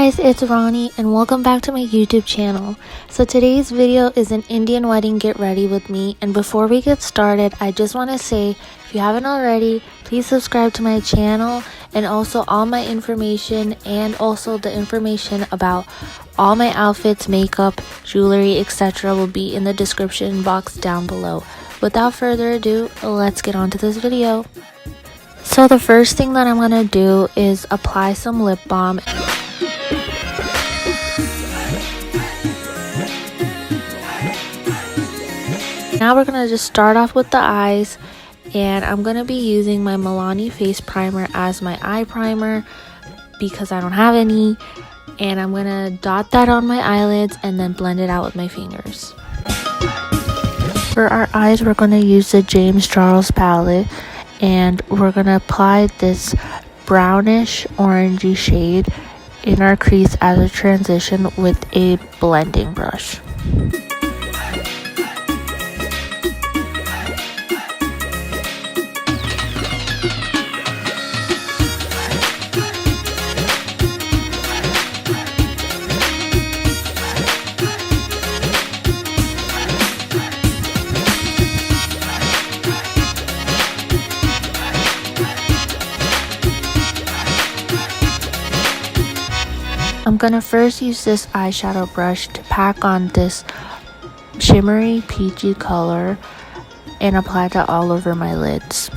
guys, it's Ronnie and welcome back to my YouTube channel. So today's video is an Indian wedding get ready with me, and before we get started, I just want to say if you haven't already, please subscribe to my channel, and also all my information and also the information about all my outfits, makeup, jewelry, etc. will be in the description box down below. Without further ado, let's get on to this video. So the first thing that I'm going to do is apply some lip balm. Now we're going to just start off with the eyes, and I'm going to be using my Milani face primer as my eye primer because I don't have any, and I'm going to dot that on my eyelids and then blend it out with my fingers. For our eyes, we're going to use the James Charles palette, and we're going to apply this brownish orangey shade in our crease as a transition with a blending brush. I'm gonna first use this eyeshadow brush to pack on this shimmery peachy color and apply that all over my lids.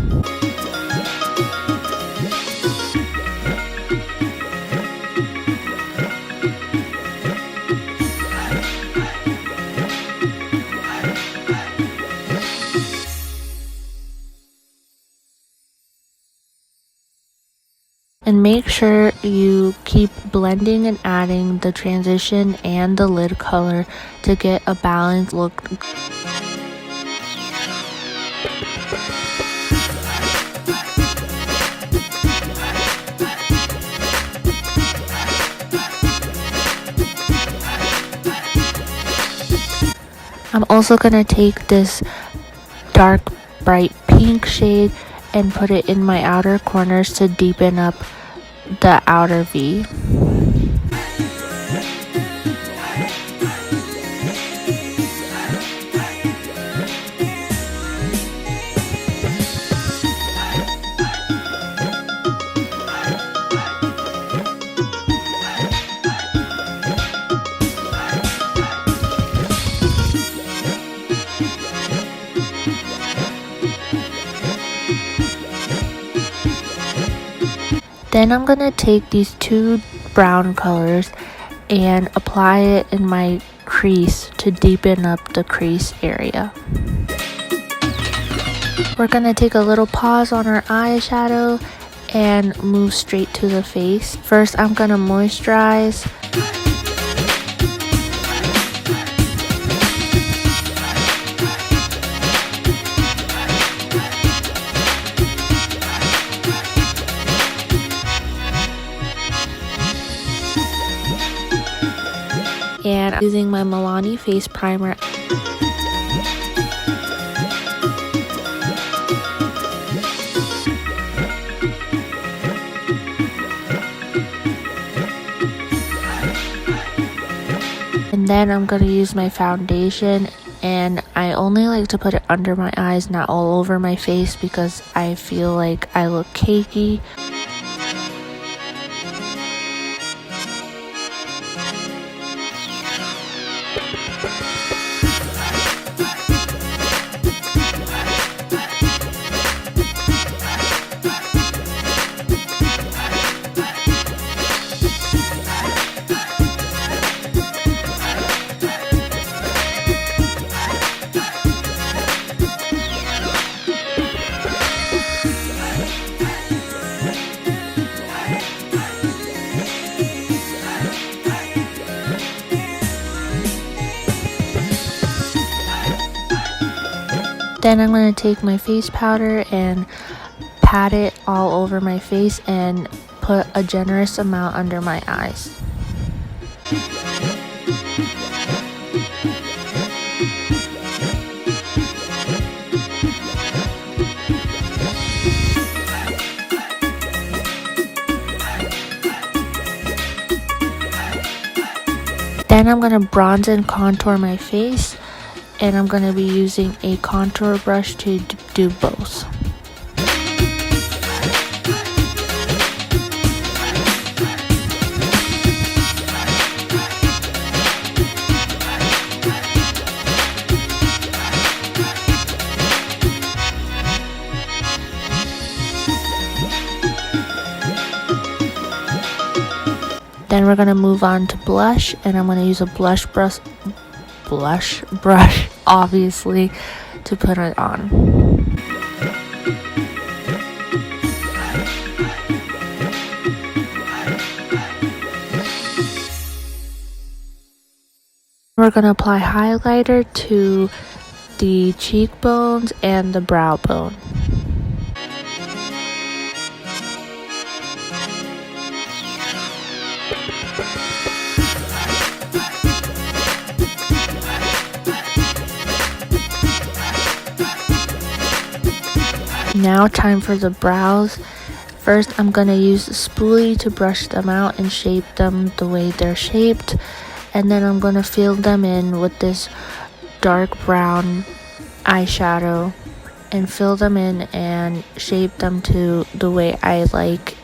And make sure you keep blending and adding the transition and the lid color to get a balanced look. I'm also going to take this dark bright pink shade and put it in my outer corners to deepen up the outer V. Then I'm gonna take these two brown colors and apply it in my crease to deepen up the crease area. We're gonna take a little pause on our eyeshadow and move straight to the face. First, I'm gonna moisturize. And using my Milani face primer. And then I'm going to use my foundation, and I only like to put it under my eyes, not all over my face, because I feel like I look cakey. Then I'm going to take my face powder and pat it all over my face and put a generous amount under my eyes. Then I'm going to bronze and contour my face, and I'm going to be using a contour brush to do both. Then we're going to move on to blush, and I'm going to use a blush brush obviously to put it on. We're going to apply highlighter to the cheekbones and the brow bone. Now time for the brows. First I'm going to use the spoolie to brush them out and shape them the way they're shaped, and then I'm going to fill them in with this dark brown eyeshadow and fill them in and shape them to the way I like.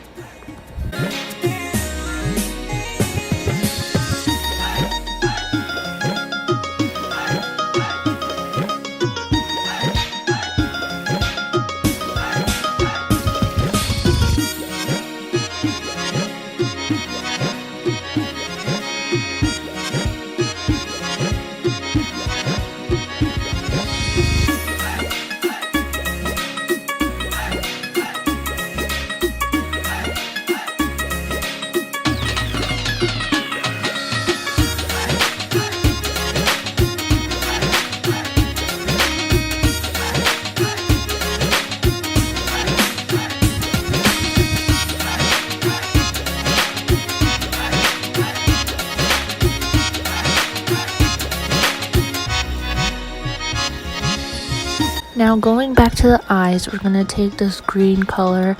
Now going back to the eyes, we're going to take this green color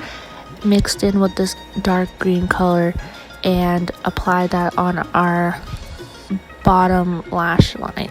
mixed in with this dark green color and apply that on our bottom lash line.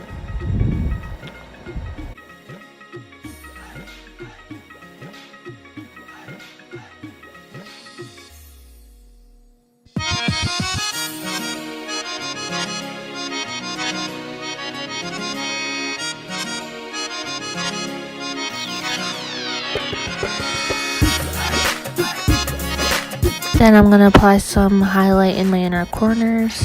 Then I'm going to apply some highlight in my inner corners.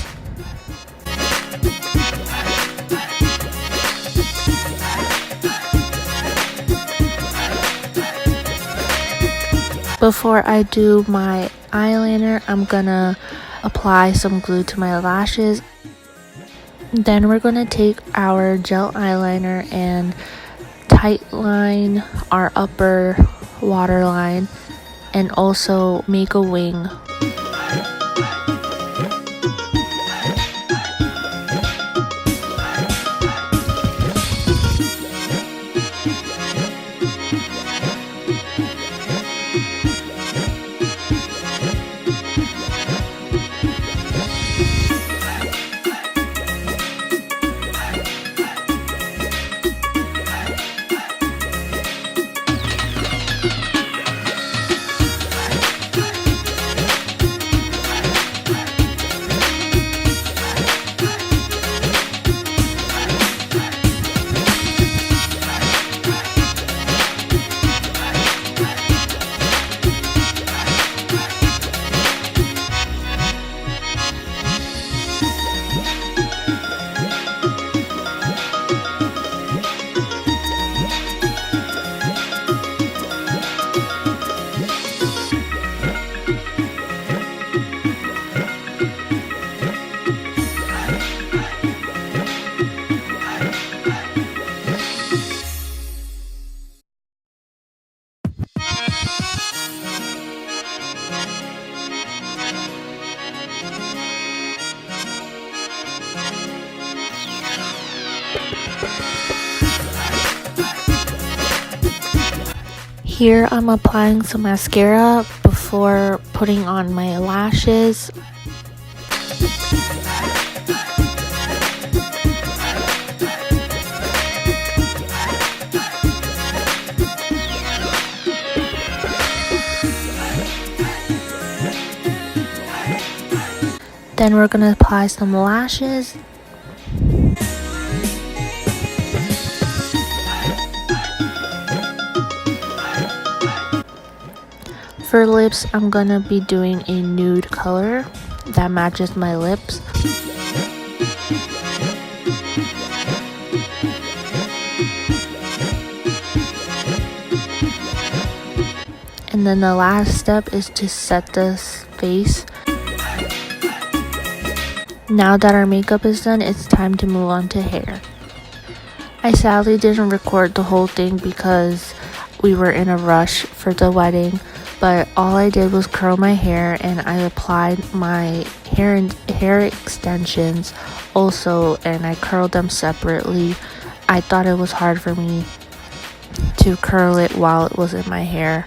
Before I do my eyeliner, I'm going to apply some glue to my lashes. Then we're going to take our gel eyeliner and tight line our upper waterline and also make a wing. Here I'm applying some mascara before putting on my lashes. Then we're gonna apply some lashes. For lips, I'm gonna be doing a nude color that matches my lips. And then the last step is to set the face. Now that our makeup is done, it's time to move on to hair. I sadly didn't record the whole thing because we were in a rush for the wedding, but all I did was curl my hair and I applied my hair extensions also, and I curled them separately. I thought it was hard for me to curl it while it was in my hair.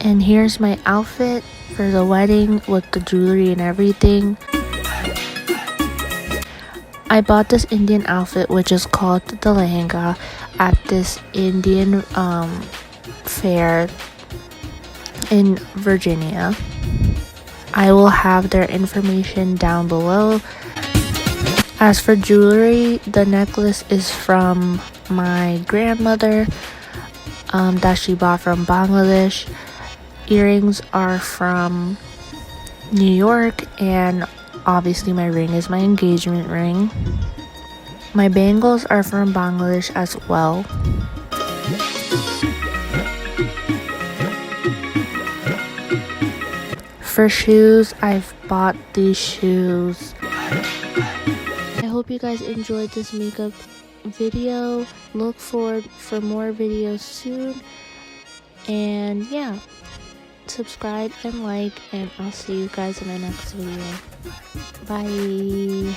And here's my outfit for the wedding with the jewelry and everything. I bought this Indian outfit, which is called the lehenga, at this Indian fair in Virginia. I will have their information down below. As for jewelry, the necklace is from my grandmother that she bought from Bangladesh. Earrings are from New York, and obviously my ring is my engagement ring. My bangles are from Bangladesh as well. For shoes, I've bought these shoes. I hope you guys enjoyed this makeup video. Look forward for more videos soon. And yeah, subscribe and like, and I'll see you guys in my next video. Bye.